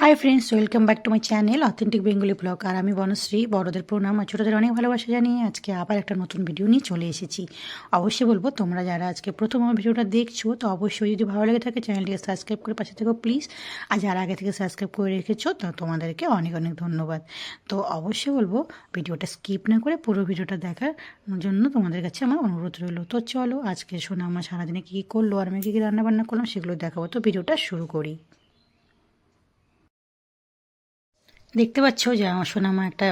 High friends, welcome back to my channel authentic Bengali blog. আর আমি বনশ্রী। বড়দের প্রণাম আর ছোটোদের অনেক ভালোবাসা জানিয়ে আজকে আবার একটা নতুন ভিডিও নিয়ে চলে এসেছি। অবশ্যই বলবো, তোমরা যারা আজকে প্রথম আমার ভিডিওটা দেখছো তো অবশ্যই যদি ভালো লেগে থাকে চ্যানেলটিকে সাবস্ক্রাইব করে পাশে থেকো প্লিজ। আর যারা আগে থেকে সাবস্ক্রাইব করে রেখেছো তো তোমাদেরকে অনেক অনেক ধন্যবাদ। তো অবশ্যই বলবো ভিডিওটা স্কিপ না করে পুরো ভিডিওটা দেখার জন্য তোমাদের কাছে আমার অনুরোধ রইলো। তো চলো আজকে শোনো আমার সারাদিনে কী কী করলো আর আমি কী কী রান্নাবান্না করলাম সেগুলো দেখাবো। তো ভিডিওটা শুরু করি। দেখতে পাচ্ছ যে আমার সোনামা একটা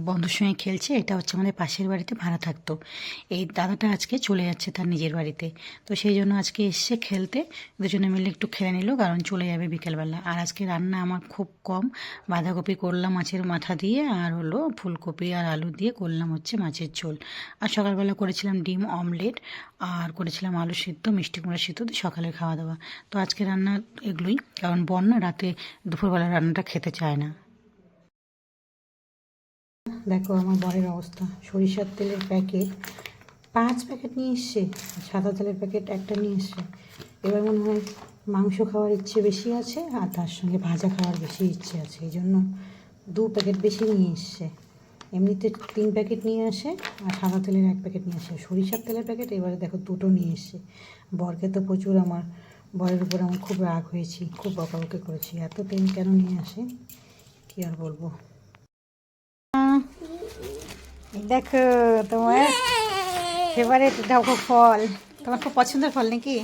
বন্ধুর সঙ্গে খেলছে। এটা হচ্ছে আমাদের পাশের বাড়িতে ভাড়া থাকতো। এই দাদাটা আজকে চলে যাচ্ছে তার নিজের বাড়িতে, তো সেই জন্য আজকে এসছে খেলতে। দুজনে মিলে একটু খেলে নিল, কারণ চলে যাবে বিকেলবেলা। আর আজকে রান্না আমার খুব কম। বাঁধাকপি করলাম মাছের মাথা দিয়ে, আর হলো ফুলকপি আর আলু দিয়ে করলাম হচ্ছে মাছের ঝোল। আর সকালবেলা করেছিলাম ডিম অমলেট, আর করেছিলাম আলু সিদ্ধ, মিষ্টি কুমড়া সিদ্ধ দিয়ে সকালের খাওয়া দাওয়া। তো আজকে রান্না এগুলোই, কারণ বন্যা রাতে দুপুরবেলা রান্নাটা খেতে চায় না। দেখো আমার বরের অবস্থা, সরিষার তেলের প্যাকেট 5 প্যাকেট নিয়ে এসছে, সাদা তেলের প্যাকেট একটা নিয়ে এসছে। এবার মনে হয় মাংস খাওয়ার ইচ্ছে বেশি আছে আর তার সঙ্গে ভাজা খাওয়ার বেশি ইচ্ছে আছে, এই জন্য 2 প্যাকেট বেশি নিয়ে এসছে। এমনিতে 3 প্যাকেট নিয়ে আসে আর সাদা তেলের 1 প্যাকেট নিয়ে আসে। সরিষার তেলের প্যাকেট এবারে দেখো 2টো নিয়ে এসছে। বরকে তো প্রচুর আমার বরের উপর আমার খুব রাগ হয়েছি, খুব বকাবকি করেছি, এত তেল কেন নিয়ে আসে কী আর বলবো। দেখো তোমার ফেভারিট দেখো ফল, তোমার খুব পছন্দের ফল নাকি?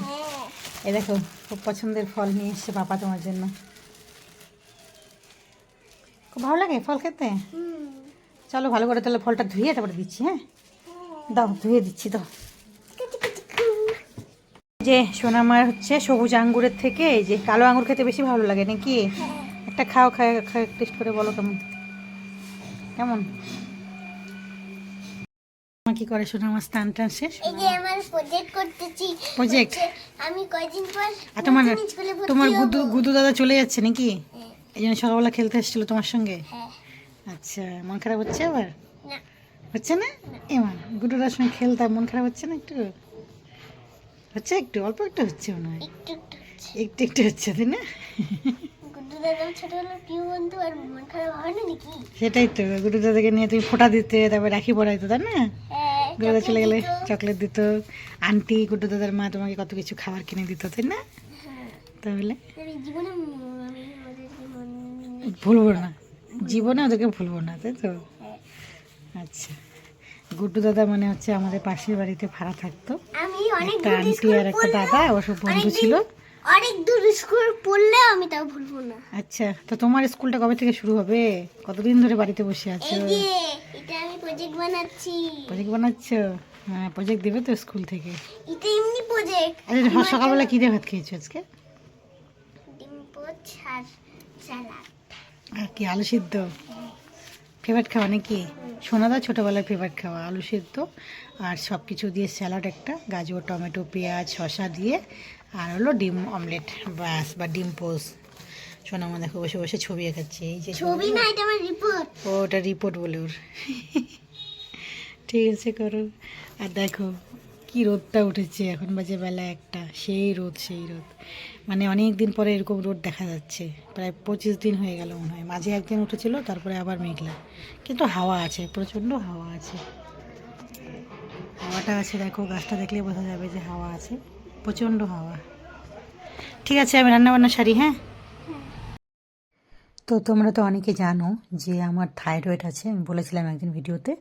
এই দেখো খুব পছন্দের ফল নিয়ে এসছে পাপা তোমার জন্য। খুব ভালো লাগে ফল খেতে। চলো ভালো করে তাহলে ফলটা ধুয়ে তারপরে দিচ্ছি। হ্যাঁ দাও, ধুয়ে দিচ্ছি দাও। যে সোনামার হচ্ছে সবুজ আঙ্গুরের থেকে এই যে কালো আঙ্গুর খেতে বেশি ভালো লাগে নাকি? একটা খাও, খায় টেস্ট করে বলো কেমন কেমন। কি করে শোনা আমার স্নান টান শেষ? এই যে আমার প্রজেক্ট করতেছি। প্রজেক্ট আমি কয়দিন পর আর তোমার তোমার গুদু দাদা চলে যাচ্ছে নাকি? এই জন্য সকালবেলা খেলতে এসেছিল তোমার সঙ্গে। আচ্ছা, মন খারাপ হচ্ছে আবার? না হচ্ছে না? এমন গুডুদার সঙ্গে খেলতাম, মন খারাপ হচ্ছে না একটু? হচ্ছে একটু, অল্প একটু হচ্ছে মনে হয়। একটু একটু হচ্ছে। একটু একটু হচ্ছে তাই না? গুড্ডু দাদা ছোটবেলার প্রিয় বন্ধু, আর মন খারাপ হয় না নাকি? সেটাই তো, গুডু দাদাকে নিয়ে তুমি ফোঁটা দিতে, তারপর রাখি পরাইতো তাই না? গুডু দাদা চলে গেলে চকলেট দিত। আন্টি গুডু দাদার মা তোমাকে কত কিছু খাবার কিনে দিত তাই না? তাহলে জীবনে আমি ওদেরকে ভুলবো না, জীবনে ওদেরকে ভুলবো না, তাই তো? আচ্ছা, গুড্ডু দাদা মানে হচ্ছে আমাদের পাশের বাড়িতে ভাড়া থাকতো। আমি অনেক একটা আন্টি আর একটা দাদা, ওসব বন্ধু ছিল। অনেক দূর স্কুল পড়লে আমি তাও ভুলবো না। আচ্ছা, তো তোমার স্কুলটা কবে থেকে শুরু হবে? কতদিন ধরে বাড়িতে বসে আছো? এই যে এটা আমি প্রজেক্ট বানাচ্ছি। প্রজেক্ট বানাচ্ছ? হ্যাঁ, প্রজেক্ট দেবে তো স্কুল থেকে। এটা এমনি প্রজেক্ট। আচ্ছা, সকালবেলা কি দিয়ে ভাত খেয়েছো আজকে? ডিম পোচ আর সালাদ। আর কি আলু সিদ্ধ? ফেভারিট খাওয়া নাকি? সোনাদা ছোটোবেলার ফেভারিট খাওয়া আলু সিদ্ধ আর সব কিছু দিয়ে স্যালাড, একটা গাজর টমেটো পেঁয়াজ শসা দিয়ে, আর হলো ডিম অমলেট ব্যাস, বা ডিম পোস। সোনামা দেখো বসে বসে ছবি আঁকাচ্ছে। এই যে ছবি না, এটা আমার রিপোর্ট। ওটা রিপোর্ট বলে ওর। ঠিক আছে করো। আর দেখো কি রোদটা উঠেছে, এখন বাজে বেলা 1টা, সেই রোদ সেই রোদ। মানে অনেক দিন পরে এরকম রোদ দেখা যাচ্ছে, প্রায় 25 দিন হয়ে গেল মনে হয়। মাঝে একদিন উঠেছিল, তারপরে আবার মেঘলা, কিন্তু হাওয়া আছে, প্রচণ্ড হাওয়া আছে। হাওয়াটা আছে দেখো, গাছটা দেখলে বোঝা যাবে যে হাওয়া আছে, প্রচণ্ড হাওয়া। ঠিক আছে, আমি রান্নাবান্না সারি। হ্যাঁ, তো তোমরা তো অনেকে জানো যে আমার থাইরয়েড আছে, আমি বলেছিলাম একদিন ভিডিওতে।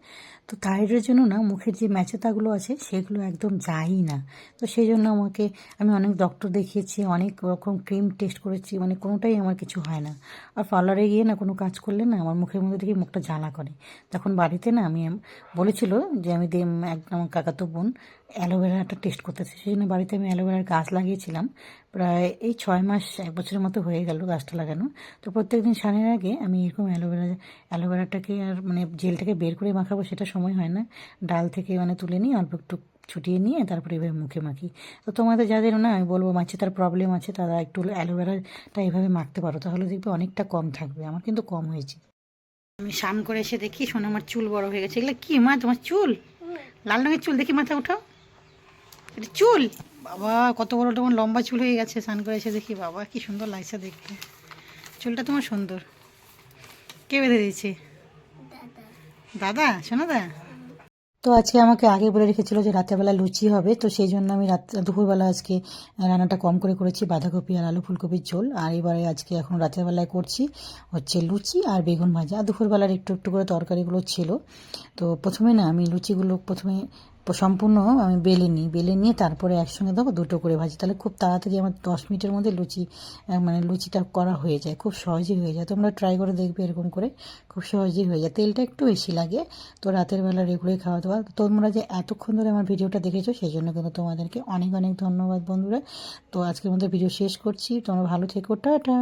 তো থাইরয়েডের জন্য না মুখের যে ম্যাচেতাগুলো আছে সেগুলো একদম যায়ই না। তো সেই জন্য আমি অনেক ডক্টর দেখিয়েছি, অনেক রকম ক্রিম টেস্ট করেছি, মানে কোনোটাই আমার কিছু হয় না। আর পার্লারে গিয়ে না কোনো কাজ করলে না আমার মুখের মধ্যে থেকে মুখটা জ্বালা করে। তখন বাড়িতে না আমি বলেছিল যে আমি আমার কাকাতো বোন অ্যালোভেরাটা টেস্ট করতেছি, সেই জন্য বাড়িতে আমি অ্যালোভেরার গাছ লাগিয়েছিলাম। প্রায় এই 6 মাস 1 বছরের মতো হয়ে গেল গাছটা লাগানো। তো প্রত্যেকদিন স্নানের আগে আমি এরকম অ্যালোভেরাটাকে আর মানে জেলটাকে বের করে মাখাবো সেটা সময় হয় না, ডাল থেকে মানে তুলে নিয়ে অল্প একটু ছুটিয়ে নিয়ে তারপরে এভাবে মুখে মাখি। তো তোমাদের যাদের না আমি বলবো তার প্রবলেম আছে তারা একটু অ্যালোভেরাটা এইভাবে মাখতে পারো, তাহলে দেখবে অনেকটা কম থাকবে। আমার কিন্তু কম হয়েছে। আমি স্নান করে এসে দেখি শোনো আমার চুল বড় হয়ে গেছে। এগুলো কি মা, তোমার চুল? লাল রঙের চুল, দেখি মাথা উঠাও। এটা চুল? বাবা কত বড় তোমার লম্বা চুল হয়ে গেছে। স্নান করে এসে দেখি, বাবা কি সুন্দর লাগছে দেখতে। চুলটা তোমার সুন্দর। কে বেঁধে দিয়েছে? দাদা। দাদা, সোনাদা। তো আজকে আমাকে আগে বলে রেখেছিল যে রাতেরবেলা লুচি হবে, তো সেই জন্য আমি দুপুরবেলা আজকে রান্নাটা কম করে করেছি, বাঁধাকপি আর আলু ফুলকপির ঝোল। আর এবারে আজকে এখন রাতের বেলায় করছি হচ্ছে লুচি আর বেগুন ভাজা। আর দুপুরবেলার একটু একটু করে তরকারিগুলো ছিল। তো প্রথমে না আমি লুচিগুলো সম্পূর্ণ আমি বেলে নিয়ে তারপরে একসঙ্গে দেবো, দুটো করে ভাজি, তাহলে খুব তাড়াতাড়ি আমার 10 মিনিটের মধ্যে মানে লুচিটা করা হয়ে যায়, খুব সহজেই হয়ে যায়। তোমরা ট্রাই করে দেখবে, এরকম করে খুব সহজেই হয়ে যায়। তেলটা একটু বেশি লাগে। তো রাতের বেলা রেগুলোই খাওয়া দাওয়া। তোমরা যে এতক্ষণ ধরে আমার ভিডিওটা দেখেছো সেই জন্য কিন্তু তোমাদেরকে অনেক অনেক ধন্যবাদ বন্ধুরা। তো আজকের মধ্যে ভিডিও শেষ করছি, তোমরা ভালো থেকো, টাটা।